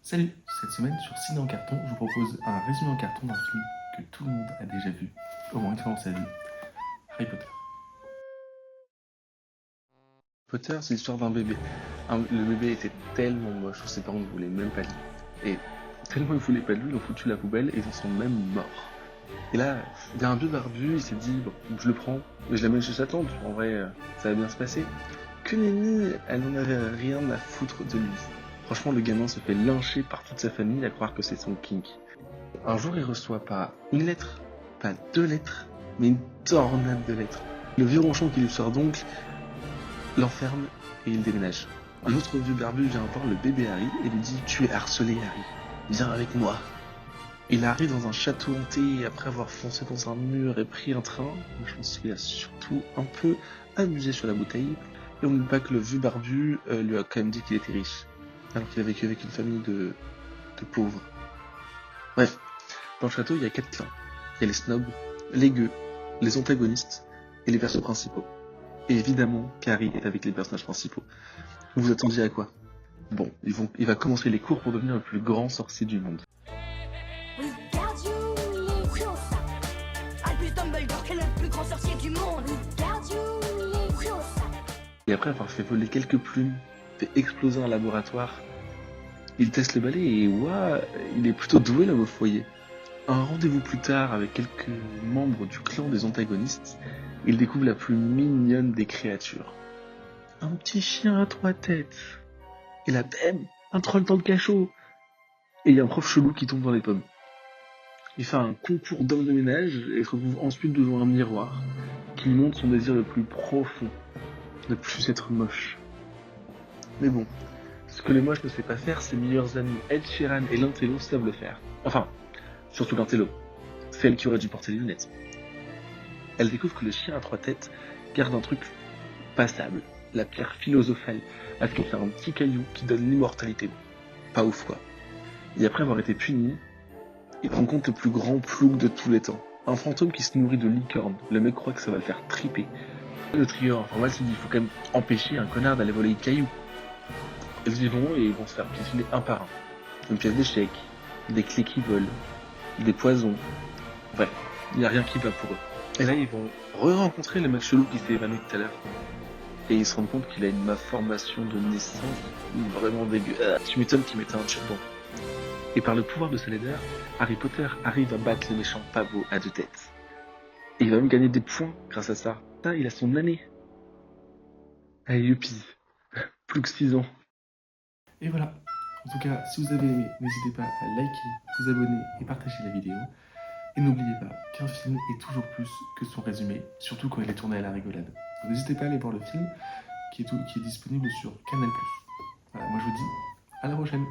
Salut! Cette semaine sur Ciné en carton, je vous propose un résumé en carton d'un film que tout le monde a déjà vu, au moins une fois dans sa vie, Harry Potter. Potter, c'est l'histoire d'un bébé. Le bébé était tellement moche que ses parents ne voulaient même pas de lui. Et tellement ils voulaient pas de lui, ils l'ont foutu à la poubelle et ils en sont même morts. Et là, il y a un vieux barbu, il s'est dit, bon, je le prends, mais je l'amène chez sa tante, en vrai, ça va bien se passer. Que nenni, elle n'en avait rien à foutre de lui. Franchement, le gamin se fait lyncher par toute sa famille à croire que c'est son kink. Un jour, il reçoit pas une lettre, pas deux lettres, mais une tornade de lettres. Le vieux ronchon qui lui sort donc l'enferme et il déménage. Un autre vieux barbu vient voir le bébé Harry et lui dit « Tu es harcelé, Harry. Viens avec moi. » Il arrive dans un château hanté après avoir foncé dans un mur et pris un train. Je pense qu'il a surtout un peu amusé sur la bouteille. Et on ne dit pas que le vieux barbu lui a quand même dit qu'il était riche, alors qu'il a vécu avec une famille de pauvres. Bref, dans le château, il y a 4 clans. Il y a les snobs, les gueux, les antagonistes et les persos principaux. Et évidemment, Harry est avec les personnages principaux. Vous vous attendiez à quoi? Bon, il va commencer les cours pour devenir le plus grand sorcier du monde. Albus Dumbledore est le plus grand sorcier du monde. Et après avoir fait voler quelques plumes, fait exploser un laboratoire, il teste le balai et ouah, il est plutôt doué là au foyer. Un rendez-vous plus tard avec quelques membres du clan des antagonistes, il découvre la plus mignonne des créatures. Un petit chien à 3 têtes. Et là, bam, un troll dans le cachot. Et il y a un prof chelou qui tombe dans les pommes. Il fait un concours d'homme de ménage et se retrouve ensuite devant un miroir qui lui montre son désir le plus profond, ne plus être moche. Mais bon, ce que le moche ne sait pas faire, ses meilleurs amis Ed Sheeran et Lintello savent le faire. Enfin, surtout Lintello. C'est elle qui aurait dû porter les lunettes. Elle découvre que le chien à 3 têtes garde un truc passable, la pierre philosophale, parce qu'elle fait un petit caillou qui donne l'immortalité. Pas ouf quoi. Et après avoir été puni, il rencontre le plus grand plouc de tous les temps. Un fantôme qui se nourrit de licorne. Le mec croit que ça va le faire triper. Le trio informel se dit, il faut quand même empêcher un connard d'aller voler le caillou. Ils y vont et ils vont se faire piétiner un par un. Une pièce d'échec, des clés qui volent, des poisons. Bref, il n'y a rien qui va pour eux. Et là, ils vont re-rencontrer le mec chelou qui s'est évanoui tout à l'heure. Et ils se rendent compte qu'il a une malformation de naissance vraiment dégueu. Tu m'étonnes qu'il mettait un turban. Et par le pouvoir de sa laideur, Harry Potter arrive à battre le méchant pavot à 2 têtes. Et il va même gagner des points grâce à ça. Là, il a son année. Allez, youpi. Plus que 6 ans. Et voilà. En tout cas, si vous avez aimé, n'hésitez pas à liker, vous abonner et partager la vidéo. Et n'oubliez pas qu'un film est toujours plus que son résumé, surtout quand il est tourné à la rigolade. Donc n'hésitez pas à aller voir le film qui est disponible sur Canal+. Voilà, moi je vous dis à la prochaine.